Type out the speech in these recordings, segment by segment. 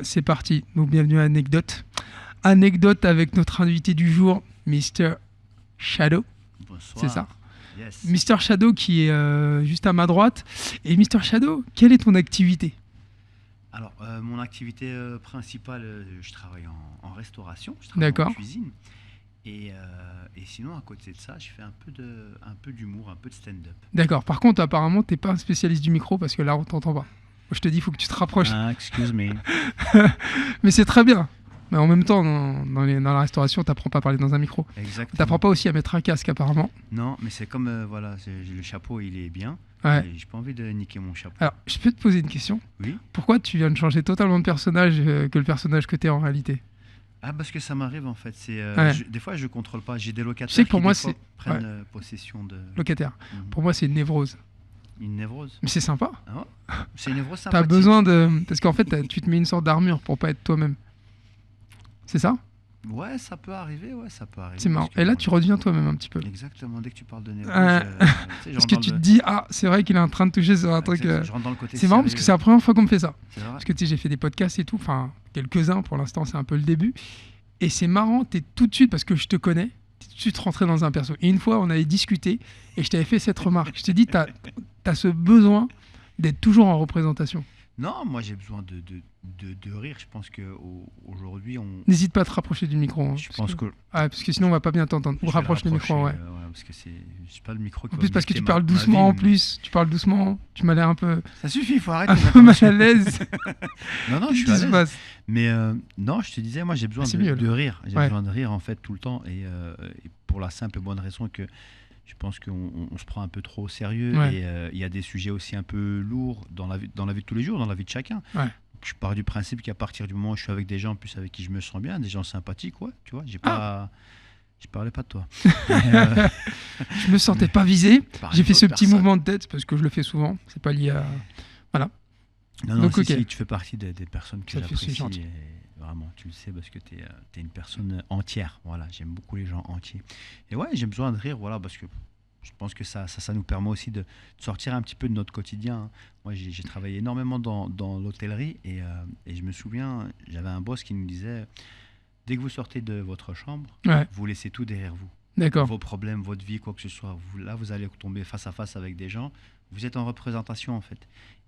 C'est parti, donc bienvenue à Anecdote. Anecdote avec notre invité du jour, Mr. Shadow. Bonsoir. C'est ça. Yes. Mr. Shadow qui est juste à ma droite. Et Mr. Shadow, quelle est ton activité? Alors, mon activité principale, je travaille en restauration, je travaille D'accord. en cuisine. Et sinon, à côté de ça, je fais un peu d'humour, un peu de stand-up. D'accord, par contre, apparemment, t'es pas un spécialiste du micro parce que là, on t'entend pas. Moi, je te dis, il faut que tu te rapproches. Ah, excuse me. Mais c'est très bien. Mais en même temps, dans la restauration, t'apprends pas à parler dans un micro. Exactement. T'apprends pas aussi à mettre un casque, apparemment. Non, mais c'est comme, voilà, le chapeau, il est bien. Ouais. Et j'ai pas envie de niquer mon chapeau. Alors, je peux te poser une question? Oui. Pourquoi tu viens de changer totalement de personnage que le personnage que t'es en réalité? Ah, parce que ça m'arrive, en fait. Ouais. Des fois, je contrôle pas. J'ai des locataires Tu sais que pour qui, moi, des fois, c'est- prennent ouais. possession de... Locataire. Mhm. Pour moi, c'est une névrose. Une névrose. Mais c'est sympa. Ah ouais. C'est une névrose T'as sympathique. besoin de... Parce qu'en fait, tu te mets une sorte d'armure pour pas être toi-même. C'est ça? Ouais, ça peut arriver, ouais, ça peut arriver. C'est marrant. Parce que, Et là, voilà. tu redeviens toi-même un petit peu. Exactement, dès que tu parles de névrose, Euh, tu sais, je Parce rentre que dans tu te le- dis, ah, c'est vrai qu'il est en train de toucher sur un truc... Exactement, je rentre dans le côté C'est marrant parce que sérieux. c'est la première fois qu'on me fait ça. C'est vrai. Parce que tu sais, j'ai fait des podcasts et tout, enfin, quelques-uns pour l'instant, c'est un peu le début. Et c'est marrant, t'es tout de suite, parce que je te connais, t'es tout de suite rentré dans un perso. Et une fois, on avait discuté et je t'avais fait cette remarque. Je t'ai dit, t'as ce besoin d'être toujours en représentation. Non, moi j'ai besoin de rire. Je pense qu'aujourd'hui, N'hésite pas à te rapprocher du micro. Hein, je pense que. parce que sinon, on va pas bien t'entendre. Ou je vais rapproche le micro, ouais. rapprocher, parce que c'est pas le micro qui En va plus, parce que buster tu parles ma doucement vie, en mais- plus. Tu parles doucement. Tu m'as l'air un peu Ça suffit, il faut arrêter. mal à l'aise. Non, non, je Qu'est-ce suis qui à se l'aise. passe? Mais non, je te disais, moi j'ai besoin Ah, c'est de, mieux, là. de rire. J'ai Ouais. besoin de rire en fait tout le temps. Et pour la simple et bonne raison que je pense qu'on se prend un peu trop au sérieux. Ouais. Et il y a des sujets aussi un peu lourds dans la vie de tous les jours, dans la vie de chacun. Ouais. Je pars du principe qu'à partir du moment où je suis avec des gens, en plus avec qui je me sens bien, des gens sympathiques, ouais, tu vois, j'ai pas. Je parlais pas de toi. Mais, Je me sentais pas visé. je parlais J'ai fait ce d'autres petit personnes. mouvement de tête parce que je le fais souvent. C'est pas lié à. Non, non, Donc, si, ok. si, tu fais partie des personnes que Ça fait- c'est j'apprécie. gentil. Et vraiment, tu le sais parce que tu es une personne entière. Voilà, j'aime beaucoup les gens entiers. Et ouais, j'ai besoin de rire, voilà, parce que je pense que ça nous permet aussi de sortir un petit peu de notre quotidien. Hein. Moi, j'ai travaillé énormément dans l'hôtellerie et je me souviens, j'avais un boss qui nous disait dès que vous sortez de votre chambre, Ouais, vous laissez tout derrière vous. d'accord. Vos problèmes, votre vie, quoi que ce soit. Là, vous allez tomber face à face avec des gens. Vous êtes en représentation, en fait.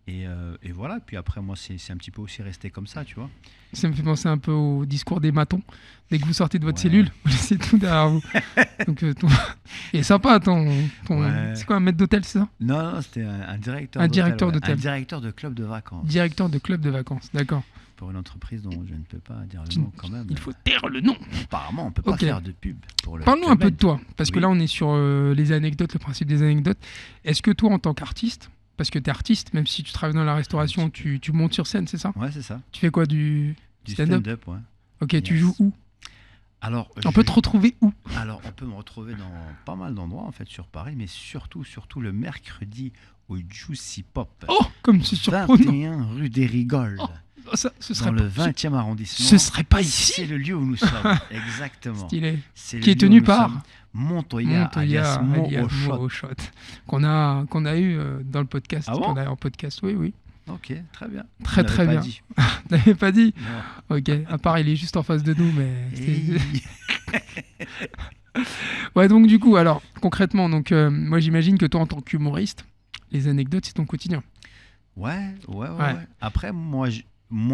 Et voilà. Puis après, moi, c'est un petit peu aussi resté comme ça, tu vois. Ça me fait penser un peu au discours des matons. Dès que vous sortez de votre Ouais. cellule, vous laissez tout derrière vous. Donc, il est sympa ton... Ouais. C'est quoi, un maître d'hôtel, c'est ça? Non, non, c'était un directeur Un d'hôtel. directeur ouais. d'hôtel. Un directeur de club de vacances. Directeur de club de vacances, d'accord. Pour une entreprise dont je ne peux pas dire Tu- le nom quand même. Il faut taire le nom. Apparemment, on ne peut pas Ok. faire de pub pour le Parle-nous un Club peu de Med. toi, parce que Oui. là on est sur les anecdotes, le principe des anecdotes. Est-ce que toi en tant qu'artiste, parce que tu es artiste, même si tu travailles dans la restauration, tu montes sur scène, c'est ça? Ouais, c'est ça. Tu fais quoi, du Du stand-up? stand-up, ouais. Ok, tu Yes. joues où? Alors, On peut te retrouver où? Alors, on peut me retrouver dans pas mal d'endroits, en fait, sur Paris, mais surtout le mercredi au Juicy Pop. Oh, comme c'est surprenant. 21 rue des Rigoles, Oh, ça, ce dans serait le pas, 20e arrondissement. ce serait pas C'est ici. le lieu où nous sommes, exactement. Stylé. C'est le Qui est lieu où tenu nous par sommes. Montoya, alias Montoya, Mo alias au shot. Mo au shot, qu'on a eu dans le podcast. Ah bon qu'on a eu en podcast, oui, oui. Ok, très bien. Très, On très l'avait pas bien. dit. T'avais pas dit? Non. Ok, à part il est juste en face de nous, mais... Hey. Ouais, donc du coup, alors, concrètement, donc, moi j'imagine que toi en tant qu'humoriste, les anecdotes c'est ton quotidien. Ouais. Ouais. Après, moi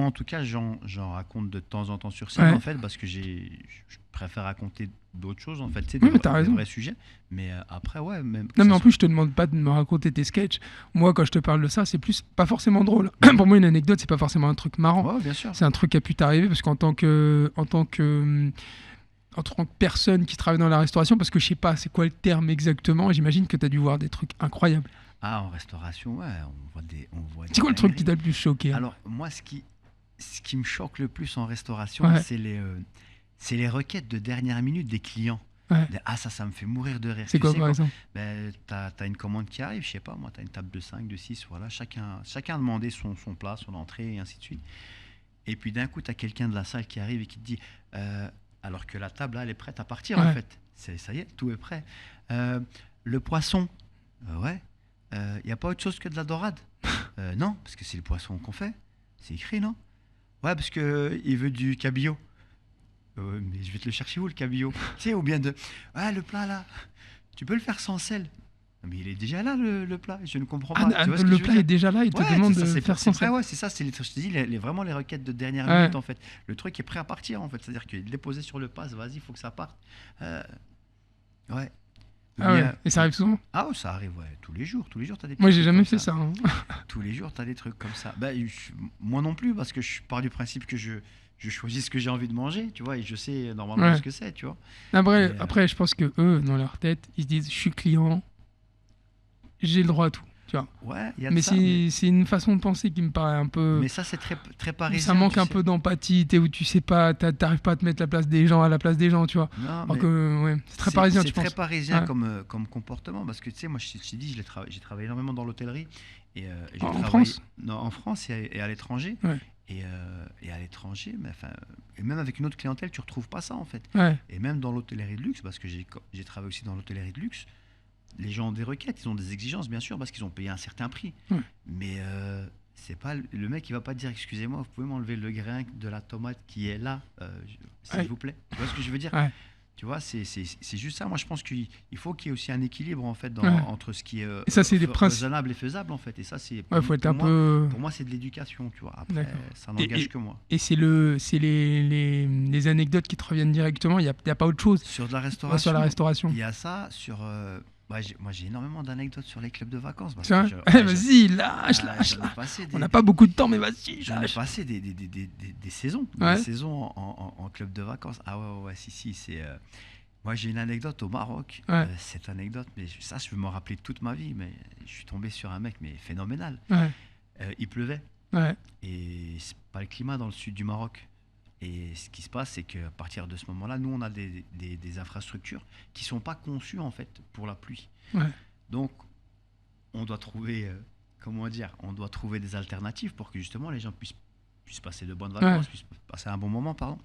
en tout cas, j'en raconte de temps en temps sur scène, Ouais. en fait, parce que je préfère raconter d'autres choses, en fait, tu sais, Oui, mais t'as raison. des vrais sujets. Mais après, ouais, même. que Non, mais ça en plus, je te demande pas de me raconter tes sketchs. Moi, quand je te parle de ça, c'est plus pas forcément drôle. Pour moi, une anecdote, c'est pas forcément un truc marrant. soit- Ouais, bien sûr. C'est un truc qui a pu t'arriver parce qu'en tant que personne qui travaille dans la restauration, parce que je sais pas c'est quoi le terme exactement, j'imagine que tu as dû voir des trucs incroyables. Ah, en restauration, ouais, on voit C'est quoi le truc qui dingueries. t'a le plus choqué? Alors, moi, ce qui me choque le plus en restauration, Ouais. c'est les requêtes de dernière minute des clients. Ouais. Ah, ça me fait mourir de rire. C'est Tu quoi sais, par quand- exemple? Ben, t'as une commande qui arrive, je sais pas, moi, t'as une table de 5, de 6, voilà, chacun a demandé son plat, son entrée, et ainsi de suite. Et puis d'un coup, t'as quelqu'un de la salle qui arrive et qui te dit, alors que la table, là, elle est prête à partir, Ouais. en fait. Ça y est, tout est prêt. Le poisson, ouais, il n'y a pas autre chose que de la dorade. Non, parce que c'est le poisson qu'on fait, c'est écrit, non? Ouais, parce que il veut du cabillaud. Mais je vais te le chercher où, le cabillaud? Tu sais, ou bien de. Ah, le plat là, tu peux le faire sans sel. Mais il est déjà là, le plat. Je ne comprends pas. Tu vois ce que Le je veux plat est dire? déjà là, il te Ouais, demande ça, de faire c'est sans prêt, sel. ouais, c'est ça. Je te dis, vraiment les requêtes de dernière Ouais, minute, en fait. Le truc est prêt à partir, en fait. C'est-à-dire qu'il est déposé sur le pass, vas-y, il faut que ça parte. Euh, ouais. Ou ah ouais, bien. et ça arrive souvent. Ah, ouais, ça arrive, ouais, tous les jours. Tous les jours, t'as des Moi, petits j'ai trucs jamais comme fait ça. ça, hein. Tous les jours, tu as des trucs comme ça. Bah, moi non plus, parce que je pars du principe que je choisis ce que j'ai envie de manger, tu vois, et je sais normalement Ouais. ce que c'est, tu vois. Et Après, je pense que eux, dans leur tête, ils se disent, je suis client, j'ai le droit à tout, tu vois. ouais, il y a de Mais ça, c'est une façon de penser qui me paraît un peu, mais ça, c'est très, très où ça parisien, manque tu un sais. peu d'empathie, où tu sais pas, t'arrives pas à te mettre la place des gens à la place des gens, tu vois. Non, Alors mais que, ouais, c'est très parisien, c'est tu très penses. parisien Ouais. comme comportement, parce que tu sais, moi, je t'ai dit, j'ai travaillé énormément dans l'hôtellerie, et j'ai En travaillé France? non, en France et à l'étranger. Ouais. Et à l'étranger, mais enfin, et même avec une autre clientèle, tu retrouves pas ça en fait. Ouais. Et même dans l'hôtellerie de luxe, parce que j'ai travaillé aussi dans l'hôtellerie de luxe, les gens ont des requêtes, ils ont des exigences, bien sûr, parce qu'ils ont payé un certain prix. Ouais. Mais c'est pas le mec qui va pas te dire, excusez-moi, vous pouvez m'enlever le grain de la tomate qui est là, s'il Ouais. vous plaît. Tu vois ce que je veux dire? Ouais. Tu vois, c'est juste ça. Moi, je pense qu'il faut qu'il y ait aussi un équilibre en fait Ouais. entre ce qui est Et ça, c'est des principes. raisonnable et faisable en fait. Et ça, c'est Ouais, faut être un peu. pour moi, c'est de l'éducation. Tu vois. Après, D'accord. ça n'engage Et, que moi. et c'est les anecdotes qui te reviennent directement, y a pas autre chose. Sur de la Ouais, sur la restauration, restauration. il y a ça. Sur, moi, j'ai énormément d'anecdotes sur les clubs de vacances parce C'est que vrai. ouais, Vas-y, lâche, lâche, j'en ai lâche. passé On des, n'a pas beaucoup de temps, mais vas-y, j'en ai lâche. passé des Ouais. saisons en club de vacances. Ah ouais, ouais, ouais, si, c'est. Moi, j'ai une anecdote au Maroc. Ouais. Cette anecdote, mais ça, je vais m'en rappeler toute ma vie. Mais je suis tombé sur un mec, mais phénoménal. Ouais. Il pleuvait Ouais. et c'est pas le climat dans le sud du Maroc. Et ce qui se passe, c'est qu'à partir de ce moment-là, nous, on a des infrastructures qui sont pas conçues en fait pour la pluie. Ouais. Donc, on doit trouver, comment dire, on doit trouver des alternatives pour que justement les gens puissent passer de bonnes vacances, Ouais. puissent passer un bon moment, pardon.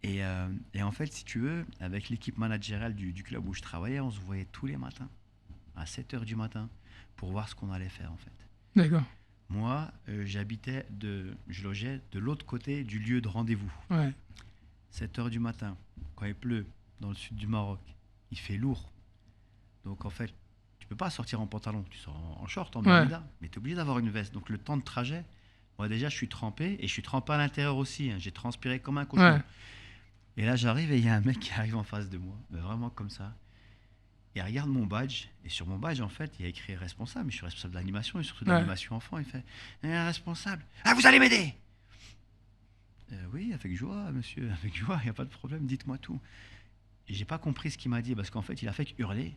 Et en fait, si tu veux, avec l'équipe managériale du club où je travaillais, on se voyait tous les matins, à 7 heures du matin, pour voir ce qu'on allait faire en fait. D'accord. Moi, je logeais de l'autre côté du lieu de rendez-vous. Ouais. 7 heures du matin, quand il pleut, dans le sud du Maroc, il fait lourd. Donc en fait, tu peux pas sortir en pantalon, tu sors en short, en Ouais. bermuda, mais tu es obligé d'avoir une veste. Donc le temps de trajet, moi déjà, je suis trempé, et je suis trempé à l'intérieur aussi, hein. J'ai transpiré comme un cochon. Ouais. Et là, j'arrive et il y a un mec qui arrive en face de moi, mais vraiment comme ça. Il regarde mon badge, et sur mon badge, en fait, il y a écrit responsable. Mais je suis responsable de l'animation et surtout de Ouais. l'animation enfant. Il fait responsable. Ah, vous allez m'aider? Oui, avec joie, monsieur, avec joie, il n'y a pas de problème, dites-moi tout. Et j'ai pas compris ce qu'il m'a dit parce qu'en fait, il a fait que hurler.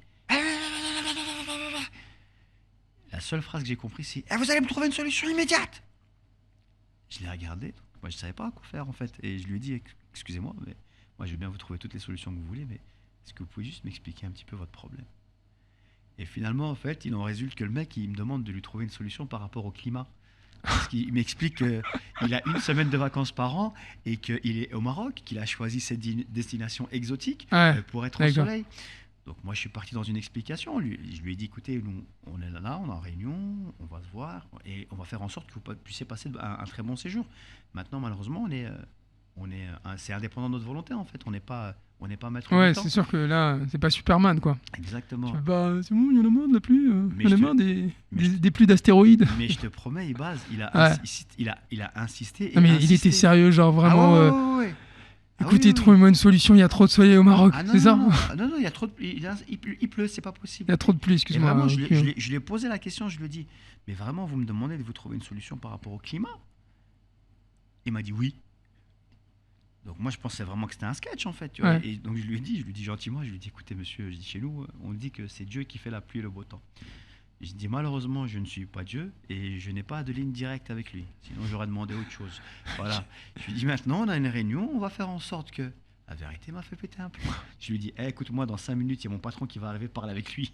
La seule phrase que j'ai compris, c'est vous allez me trouver une solution immédiate. Je l'ai regardé, moi je savais pas quoi faire en fait. Et je lui ai dit excusez-moi, mais moi je veux bien vous trouver toutes les solutions que vous voulez, mais est-ce que vous pouvez juste m'expliquer un petit peu votre problème? Et finalement, en fait, il en résulte que le mec, il me demande de lui trouver une solution par rapport au climat. Parce qu'il m'explique qu'il a une semaine de vacances par an et qu'il est au Maroc, qu'il a choisi cette destination exotique Ouais. pour être au D'accord. soleil. Donc moi, je suis parti dans une explication. Je lui ai dit, écoutez, nous, on est là, on est en réunion, on va se voir et on va faire en sorte que vous puissiez passer un très bon séjour. Maintenant, malheureusement, c'est indépendant de notre volonté, en fait. On n'est pas maître Ouais, du temps. c'est sûr que là, c'est pas Superman, quoi. Exactement. Tu fais pas, c'est bon, il y en a marre de la pluie. Mais Il y en a je te- marre mais je te- des pluies d'astéroïdes. Mais je te promets, Ibaz, Ouais. il a insisté et Non, mais il insisté. était sérieux, genre vraiment. Ah ouais, ouais, ouais, ouais. Ah Écoutez, oui, oui. trouvez-moi une solution, il y a trop de soleil au Maroc, Ah non, c'est ça? non, non, ah non, non, il y a trop de, il pleut, c'est pas Il possible. y a trop de pluie, Et excuse-moi. vraiment, ok. je lui ai posé la question, je lui ai dit, mais vraiment, vous me demandez de vous trouver une solution par rapport au climat? Il m'a dit oui. Donc moi, je pensais vraiment que c'était un sketch, en fait. Tu vois. Ouais. Et donc je lui ai dit gentiment, je lui ai dit, écoutez, monsieur, je dis, chez nous, on dit que c'est Dieu qui fait la pluie et le beau temps. Je dis, malheureusement, je ne suis pas Dieu et je n'ai pas de ligne directe avec lui. Sinon, j'aurais demandé autre chose. Voilà. Je lui dis, maintenant, on a une réunion, on va faire en sorte que... La vérité m'a fait péter un plomb. Je lui dis, écoute-moi, dans 5 minutes, il y a mon patron qui va arriver parler avec lui.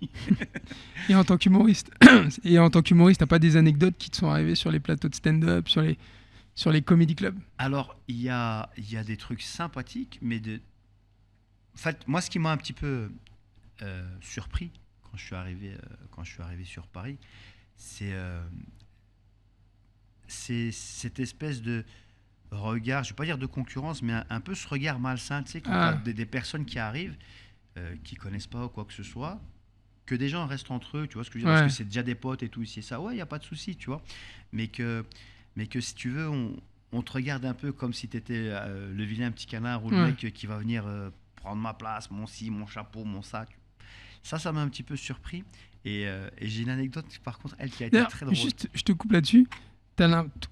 Et en tant qu'humoriste, t'as pas des anecdotes qui te sont arrivées sur les plateaux de stand-up, sur les comedy clubs? Alors, il y a des trucs sympathiques, mais en fait, moi, ce qui m'a un petit peu surpris quand je suis arrivé sur Paris, c'est cette espèce regard, je ne vais pas dire de concurrence, mais un peu ce regard malsain, tu sais, quand Ah. t'as des personnes qui arrivent, qui ne connaissent pas ou quoi que ce soit, que des gens restent entre eux, tu vois ce que je veux dire, Ouais. parce que c'est déjà des potes et tout, ici et ça, ouais, il n'y a pas de souci, tu vois, mais que, mais que si tu veux, on te regarde un peu comme si tu étais le vilain petit canard ou le Ouais. mec qui va venir prendre ma place, mon ci, mon chapeau, mon sac. Ça m'a un petit peu surpris. Et j'ai une anecdote, par contre, elle qui a été D'ailleurs, très drôle. juste, je te coupe là-dessus.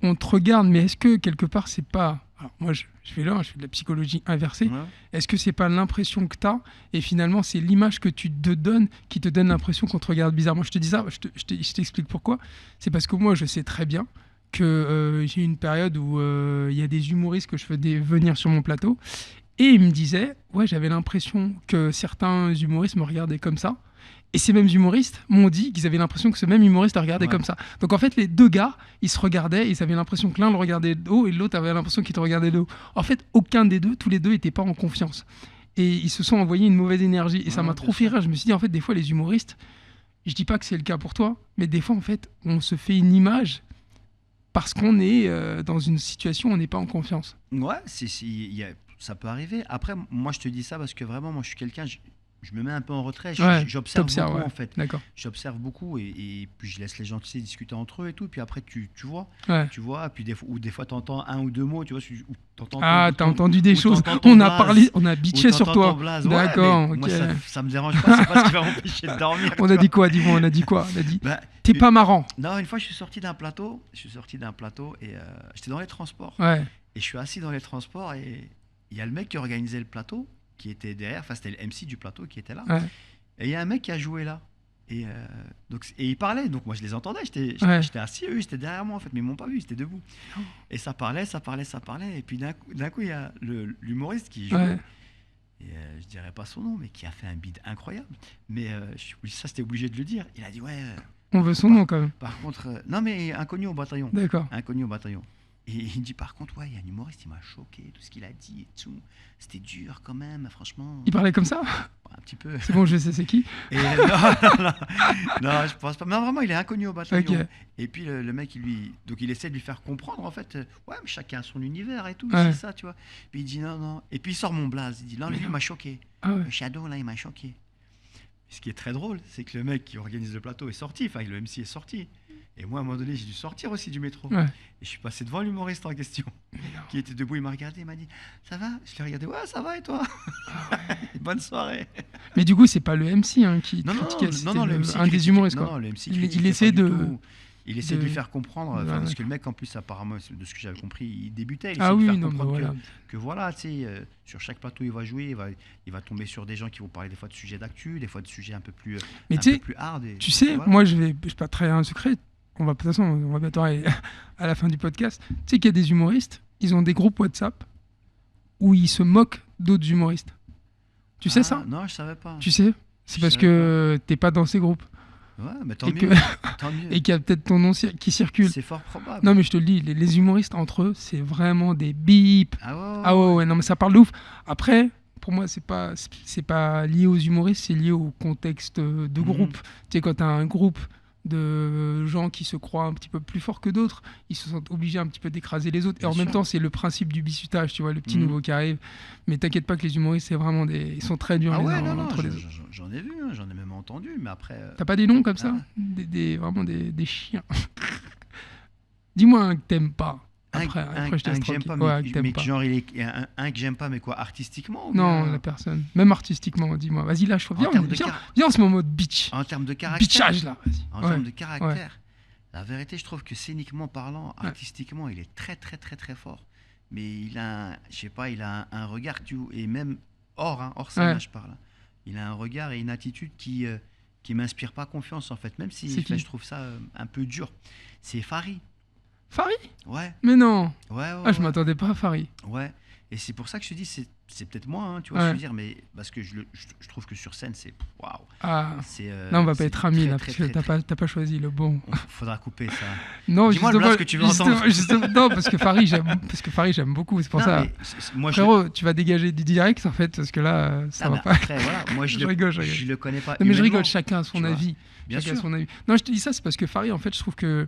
On te regarde, mais est-ce que quelque part, c'est pas. Alors, moi, je fais là, je fais de la psychologie inversée. Ouais. Est-ce que c'est pas l'impression que tu as et finalement, c'est l'image que tu te donnes qui te donne l'impression qu'on te regarde bizarrement? Je te dis ça, je t'explique pourquoi. C'est parce que moi, je sais très bien que j'ai eu une période où il y a des humoristes que je faisais venir sur mon plateau et ils me disaient, ouais, j'avais l'impression que certains humoristes me regardaient comme ça. Et ces mêmes humoristes m'ont dit qu'ils avaient l'impression que ce même humoriste le regardait Ouais. comme ça. Donc en fait, les deux gars, ils se regardaient et ils avaient l'impression que l'un le regardait de haut et l'autre avait l'impression qu'il te regardait de haut. En fait, aucun des deux, tous les deux, n'étaient pas en confiance. Et ils se sont envoyés une mauvaise énergie. Et ça Ouais, m'a bien trop fait sûr. rire. Je me suis dit, en fait, des fois, les humoristes, je dis pas que c'est le cas pour toi, mais des fois, en fait, on se fait une image parce qu'on est dans une situation où on n'est pas en confiance. Ouais, ça peut arriver. Après, moi, je te dis ça parce que vraiment, moi, je suis quelqu'un, je me mets un peu en retrait. Ouais, J'observe t'observes, beaucoup, ouais. en fait. D'accord. J'observe beaucoup et puis je laisse les gens, tu sais, discuter entre eux et tout. Puis après, tu vois, Ouais. puis des fois, tu entends un ou deux mots, tu vois, ou t'entends Ah, ton- t'as ton- entendu des ou choses. t'entends ton On a blaze, parlé, on a ou bitché sur t'entends toi. ton blaze. Ouais, D'accord, mais ok. moi, ça me dérange pas, c'est pas ce qui va m'empêcher de dormir. On tu a vois. dit quoi, dis-moi, on a dit quoi? On a dit, Bah, t'es pas marrant. non, une fois, je suis sorti d'un plateau et j'étais dans les transports. Ouais. Et je suis assis dans les transports et il y a le mec qui organisait le plateau, qui était derrière, enfin c'était le MC du plateau qui était là. Ouais. Et il y a un mec qui a joué là. Et il parlait, donc moi je les entendais, Ouais. j'étais assis, eux ils étaient derrière moi en fait, mais ils m'ont pas vu, ils étaient debout. Et ça parlait, et puis d'un coup il y a l'humoriste qui jouait, Ouais. et je dirais pas son nom, mais qui a fait un bid incroyable. Mais ça c'était obligé de le dire. Il a dit ouais, On veut son nom quand même. par contre, non mais inconnu au bataillon. D'accord. Inconnu au bataillon. Et il me dit par contre, ouais, il y a un humoriste, il m'a choqué, tout ce qu'il a dit et tout. C'était dur quand même, franchement. Il parlait comme ça? Un petit peu. C'est bon, je sais c'est qui. Et non, je pense pas. Mais non, vraiment, il est inconnu au bataillon. Ok. Et puis le mec, donc il essaie de lui faire comprendre en fait, ouais, mais chacun a son univers et tout, Ouais. c'est ça, tu vois. Puis il dit non, non. Et puis il sort mon blaze, il dit non, lui, il m'a choqué. Ah ouais. Le Shadow, là, il m'a choqué. Ce qui est très drôle, c'est que le mec qui organise le plateau est sorti, enfin le MC est sorti. Et moi, à un moment donné, j'ai dû sortir aussi du métro. Ouais. Et je suis passé devant l'humoriste en question, qui était debout, il m'a regardé, il m'a dit ça va? Je l'ai regardé, ouais, ça va et toi? Bonne soirée. Mais du coup, c'est pas le MC hein, qui Non, non, critiquait, c'était le MC un des critique- humoristes. non, Quoi. non, le MC Il critiquait essaie pas du de- tout. Il essaie de lui de- faire comprendre, Ouais, parce que d'accord. le mec en plus apparemment de ce que j'avais compris, il débutait, il Ah essaie de oui, faire non, mais comprendre voilà. que voilà, tu sais, sur chaque plateau il va jouer, il va tomber sur des gens qui vont parler des fois de sujets d'actu, des fois de sujets un peu plus Mais un tu peu sais, plus hard. tu sais, voilà. moi, je vais pas trahir un secret. De toute façon, on va bientôt arriver à la fin du podcast. Tu sais qu'il y a des humoristes, ils ont des groupes WhatsApp où ils se moquent d'autres humoristes. Tu sais Ah, ça? Non, je savais pas. Tu sais? C'est Je parce savais que t'es pas dans ces groupes. Ouais, mais tant Et mieux, que- tant mieux. Et qu'il y a peut-être ton nom qui circule. C'est fort probable. Non, mais je te le dis, les humoristes entre eux, c'est vraiment des bips. Ah ouais, Ah ouais, non, mais ça parle de ouf. Après, pour moi, c'est pas lié aux humoristes, c'est lié au contexte de Mhm. groupe. Tu sais, quand tu as un groupe de gens qui se croient un petit peu plus forts que d'autres, ils se sentent obligés un petit peu d'écraser les autres. Et Bien en même sûr. temps, c'est le principe du bisutage, tu vois, le petit Mhm. nouveau qui arrive. Mais t'inquiète pas que les humoristes, c'est vraiment ils sont très durs Ah les ouais, uns non, non, entre les autres. j'en ai vu, hein, j'en ai même entendu, mais après. T'as pas des noms comme ça Ah. Vraiment des chiens. Dis-moi un que t'aimes pas. Après, je te un laisse que j'aime tranquille. pas, Ouais, que t'aimes mais pas. genre un que j'aime pas, mais quoi, artistiquement ou Non, bien, la personne. Même artistiquement, dis-moi. Vas-y, lâche. en Viens, termes de viens, car- viens, on se met en mode bitch. en termes de caractère. Bitchage, là. Vas-y. En Ouais. termes de caractère, la vérité, je trouve que scéniquement parlant, Ouais. artistiquement, il est très très très très fort. Mais il a, je sais pas, il a un regard et même hors scène, Ouais. là, je parle. Il a un regard et une attitude qui m'inspire pas confiance en fait, même si C'est qui je trouve ça un peu dur. C'est Fari. Farid? Ouais, Mais non. ouais, Ah, je ouais. m'attendais pas à Farid. Ouais, et c'est pour ça que je te dis, c'est peut-être moi, hein, tu vois Ouais. ce que je veux dire, mais parce que je trouve que sur scène, c'est waouh. Ah. C'est, Là, on va pas c'est être amis, très, là, très, parce que très, t'as pas choisi le bon. faudra couper ça. Non, Dis-moi le blast que tu veux entendre. non, parce que Farid, j'aime beaucoup. C'est pour Non, ça. mais moi, Frérot, tu vas dégager du direct, en fait, parce que là, ça non, va mais pas. après, voilà, moi, Je rigole, je rigole. je le connais pas. Non, mais je humainement. rigole, chacun a son tu vois. avis. Bien Chacun a sûr. son avis. Non, je te dis ça, c'est parce que Farid, en fait, je trouve que,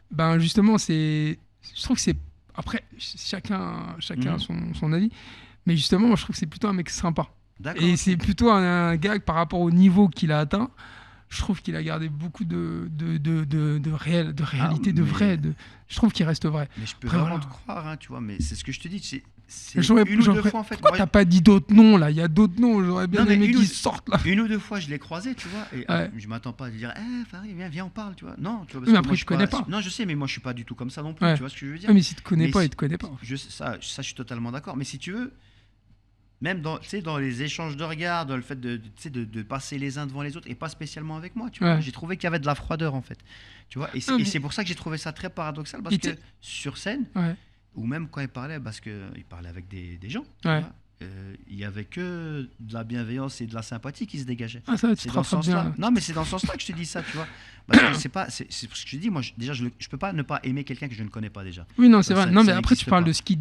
ben, justement, je trouve que c'est après, chacun a son avis. Mais justement, moi, je trouve que c'est plutôt un mec sympa. D'accord. Et c'est plutôt un gars que par rapport au niveau qu'il a atteint, je trouve qu'il a gardé beaucoup de réalité, de vrai. Je trouve qu'il reste vrai. Mais je peux Après, vraiment voilà. te croire, hein, tu vois, mais c'est ce que je te dis. C'est J'aurais- une ou deux j'aurais- fois, en fait. Pourquoi moi, t'as pas dit d'autres noms là? Il y a d'autres noms, j'aurais bien Non, mais aimé une ou- qu'ils sortent là. Une ou deux fois, je l'ai croisé, tu vois, et Ouais. je m'attends pas à lui dire, Farid, viens, on parle, tu vois. Non, tu vois, parce Oui, mais que après, moi, tu connais pas. Non, je sais, mais moi, je suis pas du tout comme ça non plus, Ouais. tu vois ce que je veux dire. Ouais, mais s'il te connaît Mais pas, si- il te connaît pas. Ça, je suis totalement d'accord. Mais si tu veux, même dans, tu sais, dans les échanges de regards, dans le fait tu sais, de passer les uns devant les autres, et pas spécialement avec moi, tu vois, Ouais. j'ai trouvé qu'il y avait de la froideur, en fait. Tu vois, et Non, mais- c'est pour ça que j'ai trouvé ça très paradoxal, parce Et que tu sais- sur scène, Ouais. ou même quand il parlait, parce qu'il parlait avec des gens, tu Ouais. vois, il y avait que de la bienveillance et de la sympathie qui se dégageait. Ah, ça, tu C'est te dans ce rattrapes bien. sens-là. là. Non, mais c'est dans ce sens-là que je te dis ça, tu vois. Parce que c'est ce que je te dis, moi, déjà, je peux pas ne pas aimer quelqu'un que je ne connais pas déjà. Oui, non, c'est Ça- vrai. Non, mais ça après, tu n'existe parles pas, de ce tu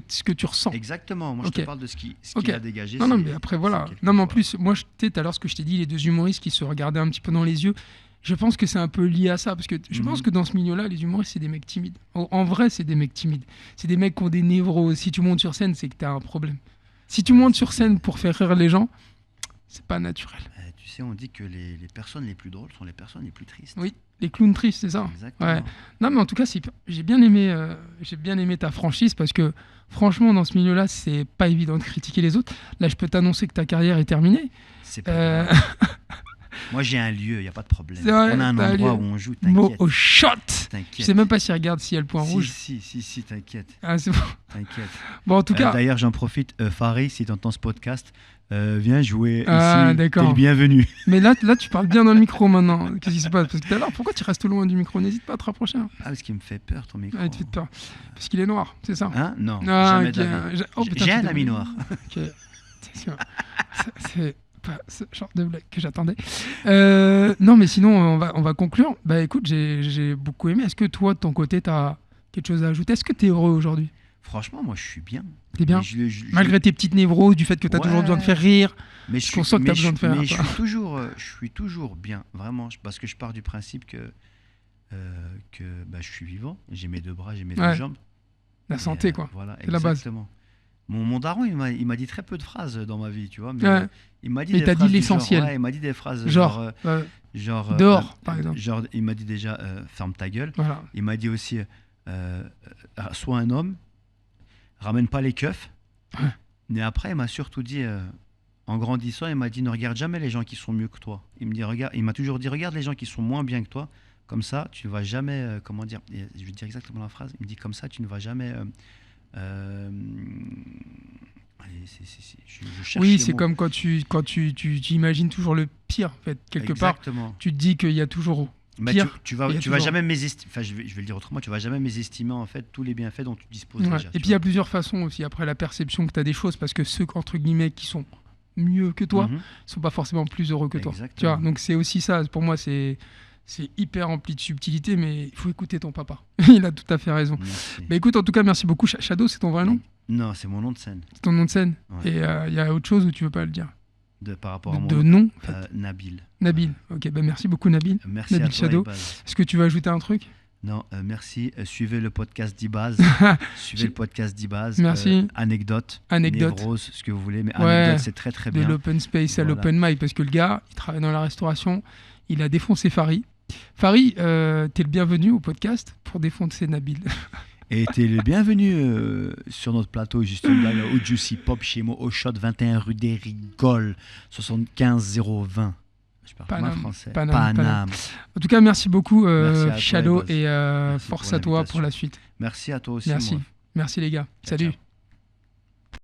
ce que tu ressens. Exactement. Moi, Ok. je te parle de ce qu'il Ok. a dégagé. Non, non, c'est- mais après, voilà. c'est Non, mais en quelquefois. plus, moi, tu sais, tout à l'heure, ce que je t'ai dit, les deux humoristes qui se regardaient un petit peu dans les yeux, je pense que c'est un peu lié à ça. Parce que je pense que dans ce milieu-là, les humoristes, c'est des mecs timides. En vrai, c'est des mecs timides. C'est des mecs qui ont des névroses. Si tu montes sur scène, c'est que tu as un problème. Si tu montes sur scène pour faire rire les gens, c'est pas naturel. Tu sais, on dit que les personnes les plus drôles sont les personnes les plus tristes. Oui, les clowns tristes, c'est ça. Exactement. Ouais. Non, mais en tout cas, j'ai bien aimé ta franchise parce que franchement, dans ce milieu-là, c'est pas évident de critiquer les autres. Là, je peux t'annoncer que ta carrière est terminée. C'est pas Euh, grave. Moi, j'ai un lieu, il n'y a pas de problème. C'est vrai, On a un t'as un endroit lieu. où on joue, Mot t'inquiète. au shot. Je T'inquiète. sais même pas s'il regarde s'il y a le point rouge. Si, t'inquiète. Ah, c'est bon. T'inquiète. Bon, en tout cas, D'ailleurs, j'en profite, Farid, si tu entends ce podcast, viens jouer Ah, ici. d'accord. T'es le bienvenu. mais là, tu parles bien dans le micro maintenant. Qu'est-ce qui se passe? Parce que tout à l'heure, pourquoi tu restes loin du micro? N'hésite pas à te rapprocher. Hein. Ah, parce qu'il me fait peur, ton micro. Ah, il te fait peur. Parce qu'il est noir, c'est ça? Hein? Non, Ah, jamais ok. de la vie. Oh, putain, J'ai je un suis ami désolé. noir. Ok, c'est sûr. C'est pas ce genre de blague que j'attendais. Non, mais sinon, on va conclure. Bah écoute, j'ai beaucoup aimé. Est-ce que toi, de ton côté, tu as quelque chose à ajouter? Est-ce que tu es heureux aujourd'hui? Franchement, moi, je suis bien. T'es bien? Mais Malgré tes petites névroses, du fait que tu as toujours besoin de faire rire. Mais qu'on sent que t'as besoin de faire, Mais toi. je suis toujours bien, vraiment, parce que je pars du principe que je suis vivant. J'ai mes deux bras, j'ai mes Ouais. deux jambes. La Et, santé, quoi. Voilà, C'est la base. exactement. Mon daron, il m'a dit très peu de phrases dans ma vie, tu vois. Mais Ouais. il m'a dit Mais des t'as dit phrases du l'essentiel. genre, ouais, il m'a dit des phrases Genre, dehors, par exemple. Genre, il m'a dit déjà, ferme ta gueule. voilà. Il m'a dit aussi, sois un homme, ramène pas les keufs. Ouais. Mais après, il m'a surtout dit, en grandissant, il m'a dit, ne regarde jamais les gens qui sont mieux que toi. Il m'a toujours dit, regarde les gens qui sont moins bien que toi. Comme ça, tu ne vas jamais, comment dire, je vais dire exactement la phrase. Il me dit, comme ça, tu ne vas jamais. Allez, je cherche Oui, les c'est mots. comme quand tu imagines toujours le pire, en fait. Quelque part, Exactement. tu te dis qu'il y a toujours Mais pire. tu il y a vas toujours- jamais mésestimer. Enfin, je vais le dire autrement. Tu vas jamais mésestimer en fait tous les bienfaits dont tu disposes Ouais. déjà. Et puis il y a plusieurs façons aussi, après la perception que tu as des choses, parce que ceux, entre guillemets, qui sont mieux que toi, sont pas forcément plus heureux que toi. Tu Exactement. vois, donc c'est aussi ça, pour moi, c'est hyper rempli de subtilité, mais il faut écouter ton papa. Il a tout à fait raison. Merci. Bah écoute, en tout cas, merci beaucoup. Shadow, c'est ton vrai nom? Non, c'est mon nom de scène. C'est ton nom de scène? Ouais. Et il y a autre chose où tu veux pas le dire? Par rapport à mon De nom. nom, en fait. Nabil. Nabil. Ok, bah merci beaucoup, Nabil. Merci Nabil à toi, Shadow. Ibaz. Est-ce que tu veux ajouter un truc? Non, merci. Suivez le podcast d'Ibaz. Suivez le podcast d'Ibaz. Merci. Anecdote. Anecdote. Névrose, ce que vous voulez. Mais Ouais. anecdote, c'est très très De bien. l'open space à Voilà. l'open mic, parce que le gars, il travaille dans la restauration, il a défoncé Farid. Farid, t'es le bienvenu au podcast pour défoncer Nabil. Et t'es le bienvenu sur notre plateau, juste une blague au Juicy Pop chez moi, au Shot 21 rue des Rigoles, 75 020. Je parle Paname, pas français. Paname. En tout cas, merci beaucoup, Merci à toi, Shadow, Ibaz. et Merci force pour à toi l'invitation. pour la suite. Merci à toi aussi. Merci. moi. Merci les gars. Ciao, Salut. ciao.